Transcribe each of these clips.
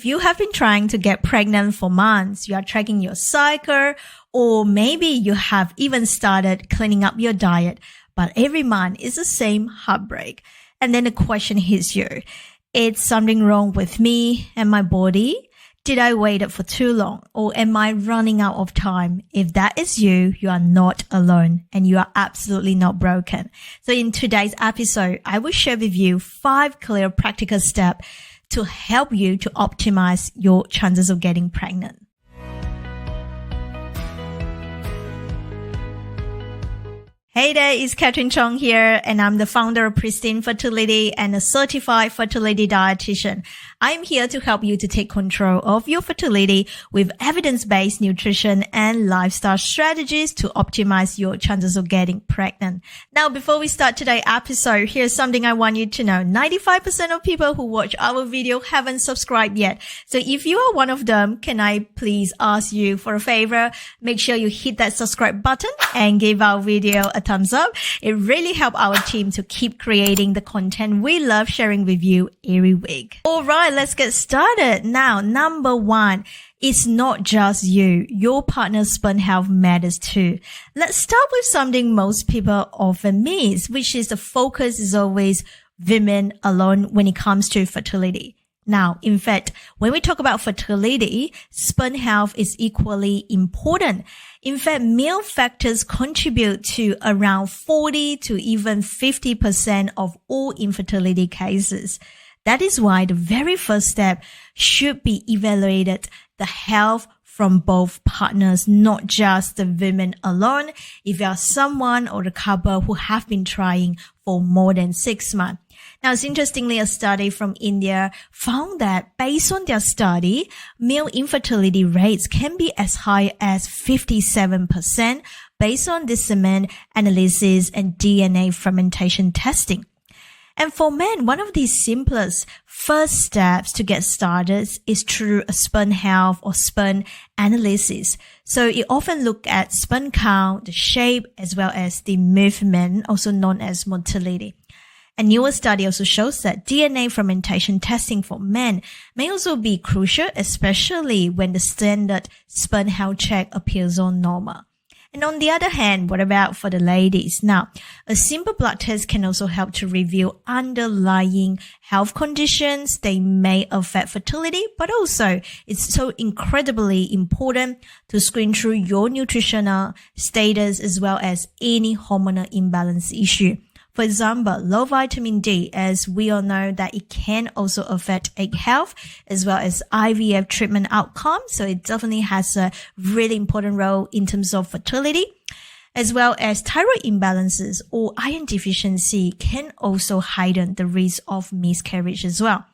if you have been trying to get pregnant for months, you are tracking your cycle, or maybe you have even started cleaning up your diet, but every month is the same heartbreak. And then the question hits you. Is something wrong with me and my body? Did I wait for too long, or am I running out of time? If that is you, you are not alone and you are absolutely not broken. So in today's episode, I will share with you 5 clear practical steps to help you to optimize your chances of getting pregnant. Hey there, it's Catherine Chong here, and I'm the founder of Pristine Fertility and a certified fertility dietitian. I'm here to help you to take control of your fertility with evidence-based nutrition and lifestyle strategies to optimize your chances of getting pregnant. Now, before we start today's episode, here's something I want you to know. 95% of people who watch our video haven't subscribed yet. So if you are one of them, can I please ask you for a favor? Make sure you hit that subscribe button and give our video a thumbs up. It really helps our team to keep creating the content we love sharing with you every week. All right, let's get started. Now, number 1, it's not just you. Your partner's sperm health matters too. Let's start with something most people often miss, which is the focus is always women alone when it comes to fertility. Now, in fact, when we talk about fertility, sperm health is equally important. In fact, male factors contribute to around 40 to even 50% of all infertility cases. That is why the very first step should be evaluated the health from both partners, not just the women alone. If you are someone or a couple who have been trying for more than 6 months. Now, it's interestingly, a study from India found that based on their study, male infertility rates can be as high as 57% based on the semen analysis and DNA fermentation testing. And for men, one of the simplest first steps to get started is through a sperm health or sperm analysis. So you often look at sperm count, the shape, as well as the movement, also known as motility. A newer study also shows that DNA fermentation testing for men may also be crucial, especially when the standard sperm health check appears on normal. And on the other hand, what about for the ladies? Now, a simple blood test can also help to reveal underlying health conditions. They may affect fertility, but also it's so incredibly important to screen through your nutritional status as well as any hormonal imbalance issue. For example, low vitamin D, as we all know that it can also affect egg health as well as IVF treatment outcomes. So it definitely has a really important role in terms of fertility, as well as thyroid imbalances or iron deficiency can also heighten the risk of miscarriage as well.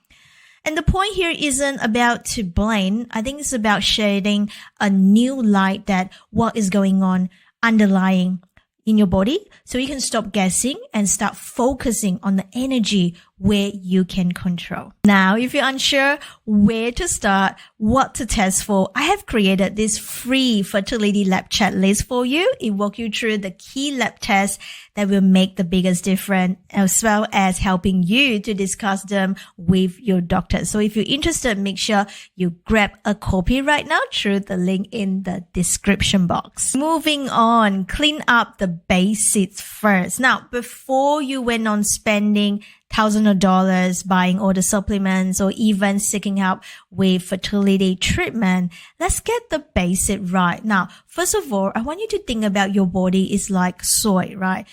And the point here isn't about to blame. I think it's about shedding a new light that what is going on underlying in your body, so you can stop guessing and start focusing on the energy where you can control. Now, if you're unsure where to start, what to test for, I have created this free fertility lab checklist for you. It walks you through the key lab tests that will make the biggest difference, as well as helping you to discuss them with your doctor. So if you're interested, make sure you grab a copy right now through the link in the description box. Moving on, clean up the basics first. Now, before you went on spending thousands of dollars buying all the supplements or even seeking help with fertility treatment, let's get the basic right. Now, first of all, I want you to think about your body is like soil, right?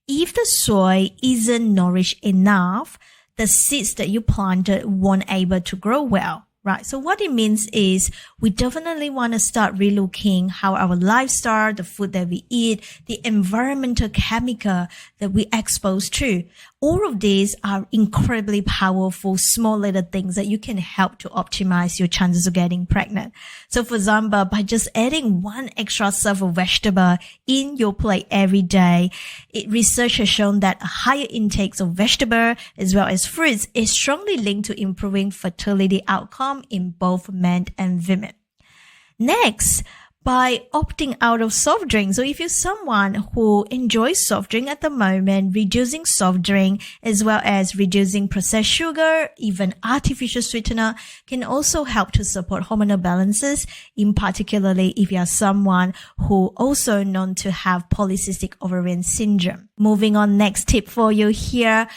If the soil isn't nourished enough, the seeds that you planted won't able to grow well. Right. So what it means is we definitely want to start relooking how our lifestyle, the food that we eat, the environmental chemical that we expose to. All of these are incredibly powerful, small little things that you can help to optimize your chances of getting pregnant. So for example, by just adding 1 extra serve of vegetable in your plate every day, research has shown that a higher intake of vegetable as well as fruits is strongly linked to improving fertility outcome in both men and women. Next, by opting out of soft drink. So if you're someone who enjoys soft drink at the moment, reducing soft drink as well as reducing processed sugar, even artificial sweetener can also help to support hormonal balances, in particularly if you are someone who also known to have polycystic ovarian syndrome. Moving on, next tip for you here.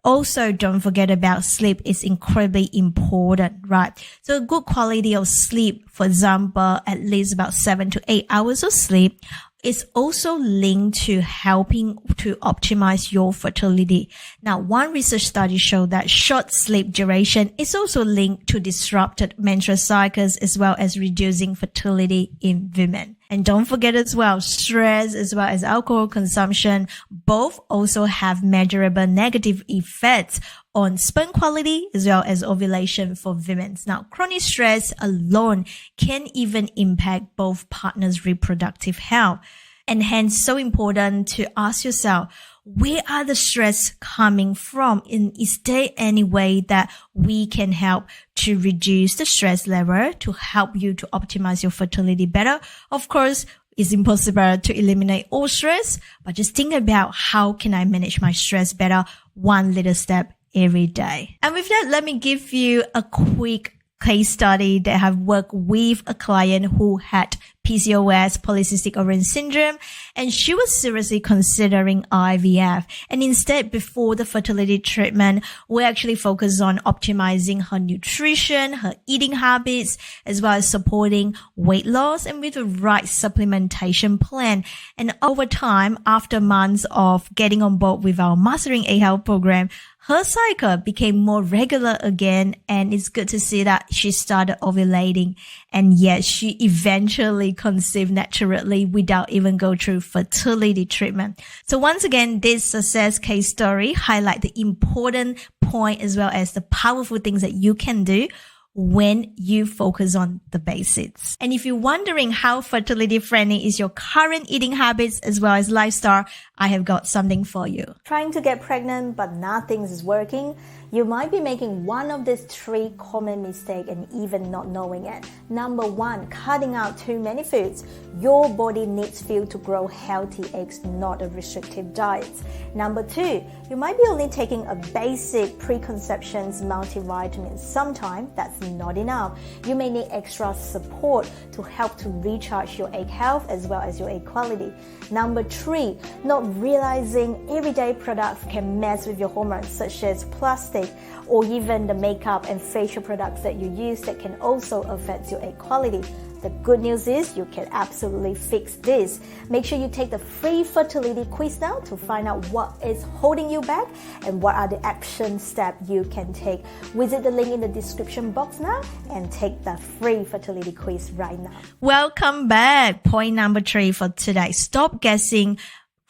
Also, don't forget about sleep. It's incredibly important, right? So good quality of sleep, for example, at least about 7 to 8 hours of sleep, is also linked to helping to optimize your fertility. Now, one research study showed that short sleep duration is also linked to disrupted menstrual cycles as well as reducing fertility in women. And don't forget as well, stress as well as alcohol consumption both also have measurable negative effects on sperm quality as well as ovulation for women. Now, chronic stress alone can even impact both partners' reproductive health. And hence, so important to ask yourself, where are the stress coming from? And is there any way that we can help to reduce the stress level to help you to optimize your fertility better? Of course, it's impossible to eliminate all stress, but just think about how can I manage my stress better, one little step every day. And with that, let me give you a quick case study that have worked with a client who had PCOS, polycystic ovarian syndrome, and she was seriously considering IVF. And instead, before the fertility treatment, we actually focused on optimizing her nutrition, her eating habits, as well as supporting weight loss and with the right supplementation plan. And over time, after months of getting on board with our Mastering A Health program, her cycle became more regular again, and it's good to see that she started ovulating, and yes, she eventually conceived naturally without even go through fertility treatment. So once again, this success case story highlight the important point as well as the powerful things that you can do when you focus on the basics. And if you're wondering how fertility friendly is your current eating habits as well as lifestyle, I have got something for you. Trying to get pregnant but nothing is working? You might be making one of these 3 common mistakes and even not knowing it. Number 1, cutting out too many foods. Your body needs fuel to grow healthy eggs, not a restrictive diet. Number 2, you might be only taking a basic preconceptions multivitamin. Sometimes that's not enough. You may need extra support to help to recharge your egg health as well as your egg quality. Number 3, not realizing everyday products can mess with your hormones, such as plastic or even the makeup and facial products that you use that can also affect your egg quality. The good news is you can absolutely fix this. Make sure you take the free fertility quiz now to find out what is holding you back and what are the action steps you can take. Visit the link in the description box now and take the free fertility quiz right now. Welcome back. Point number 3 for today. Stop guessing.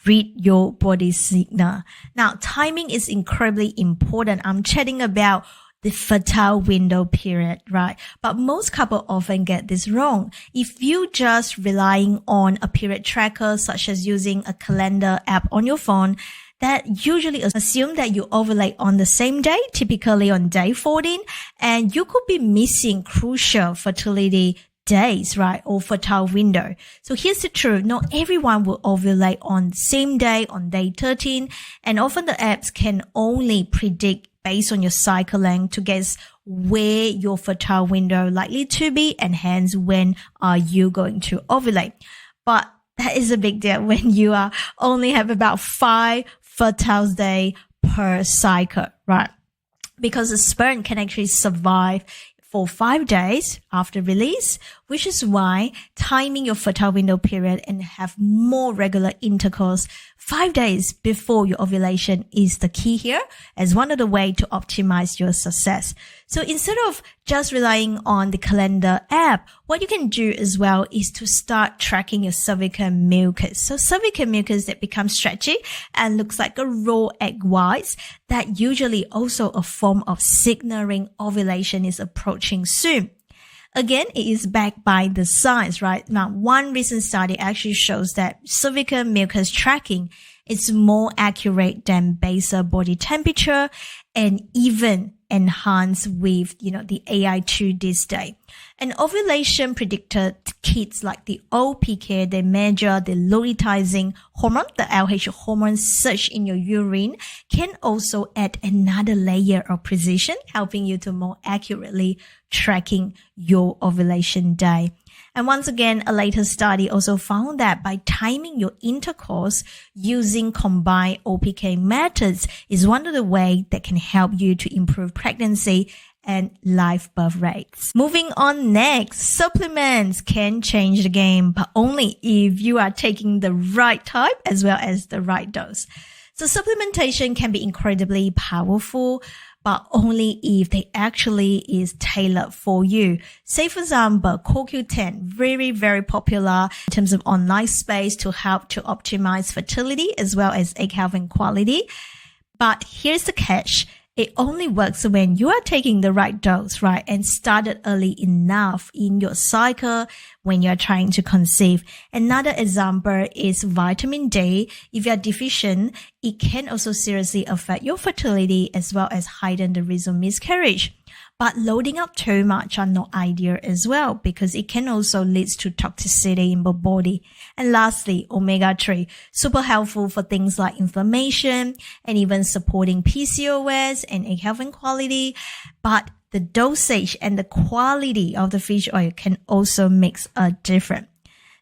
Read your body signal. Now, timing is incredibly important. I'm chatting about the fertile window period, right? But most couples often get this wrong. If you just relying on a period tracker, such as using a calendar app on your phone, that usually assume that you ovulate on the same day, typically on day 14, and you could be missing crucial fertility days, right? Or fertile window. So here's the truth. Not everyone will ovulate on same day, on day 13. And often the apps can only predict based on your cycle length to guess where your fertile window likely to be and hence when are you going to ovulate. But that is a big deal when you are only have about 5 fertile days per cycle, right? Because the sperm can actually survive for 5 days after release, which is why timing your fertile window period and have more regular intercourse 5 days before your ovulation is the key here as one of the ways to optimize your success. So instead of just relying on the calendar app, what you can do as well is to start tracking your cervical mucus. So cervical mucus that becomes stretchy and looks like a raw egg whites, that usually also a form of signaling ovulation is approaching soon. Again, it is backed by the science, right? Now, one recent study actually shows that cervical mucus tracking is more accurate than basal body temperature and even enhanced with, the AI tool this day. An ovulation predictor kits like the OPK, they measure the luteinizing hormone, the LH hormone surge in your urine, can also add another layer of precision, helping you to more accurately tracking your ovulation day. And once again, a latest study also found that by timing your intercourse using combined OPK methods is one of the ways that can help you to improve pregnancy and live birth rates. Moving on next, supplements can change the game, but only if you are taking the right type as well as the right dose. So supplementation can be incredibly powerful, but only if they actually is tailored for you. Say for example, CoQ10, very, very popular in terms of online space to help to optimize fertility as well as egg health and quality. But here's the catch. It only works when you are taking the right dose, right? And started early enough in your cycle when you're trying to conceive. Another example is vitamin D. If you're deficient, it can also seriously affect your fertility as well as heighten the risk of miscarriage. But loading up too much are not ideal as well because it can also lead to toxicity in the body. And lastly, omega-3, super helpful for things like inflammation and even supporting PCOS and egg health and quality. But the dosage and the quality of the fish oil can also make a difference.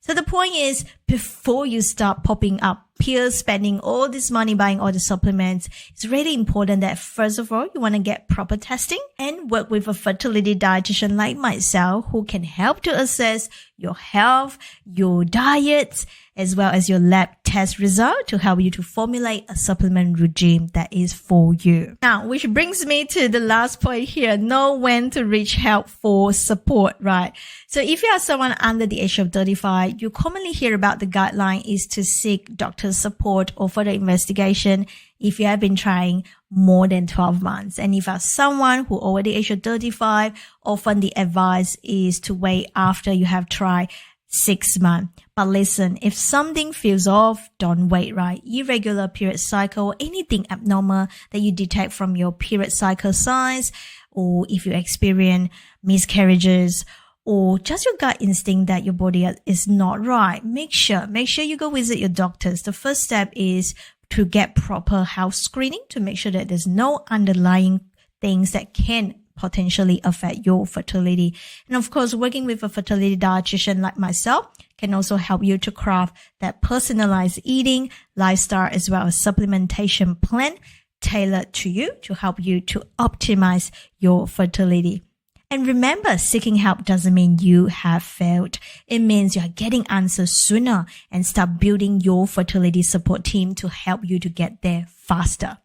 So the point is, before you start popping up pills, spending all this money buying all the supplements, it's really important that first of all, you want to get proper testing and work with a fertility dietitian like myself who can help to assess your health, your diet, as well as your lab test result to help you to formulate a supplement regime that is for you. Now, which brings me to the last point here, know when to reach help for support, right? So if you are someone under the age of 35, you commonly hear about the guideline is to seek doctor support or further investigation if you have been trying more than 12 months. And if you are someone who over the age of 35, often the advice is to wait after you have tried 6 months. But listen, if something feels off, don't wait, right? Irregular period cycle, anything abnormal that you detect from your period cycle signs, or if you experience miscarriages, or just your gut instinct that your body is not right, make sure you go visit your doctors. The first step is to get proper health screening to make sure that there's no underlying things that can potentially affect your fertility. And of course, working with a fertility dietitian like myself can also help you to craft that personalized eating, lifestyle, as well as supplementation plan tailored to you to help you to optimize your fertility. And remember, seeking help doesn't mean you have failed. It means you are getting answers sooner and start building your fertility support team to help you to get there faster.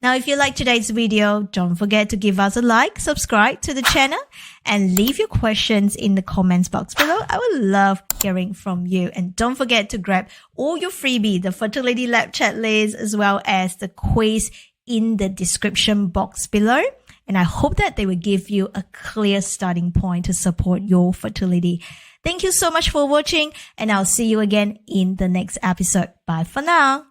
Now, if you like today's video, don't forget to give us a like, subscribe to the channel, and leave your questions in the comments box below. I would love hearing from you. And don't forget to grab all your freebie, the fertility lab checklist, as well as the quiz in the description box below. And I hope that they will give you a clear starting point to support your fertility. Thank you so much for watching, and I'll see you again in the next episode. Bye for now.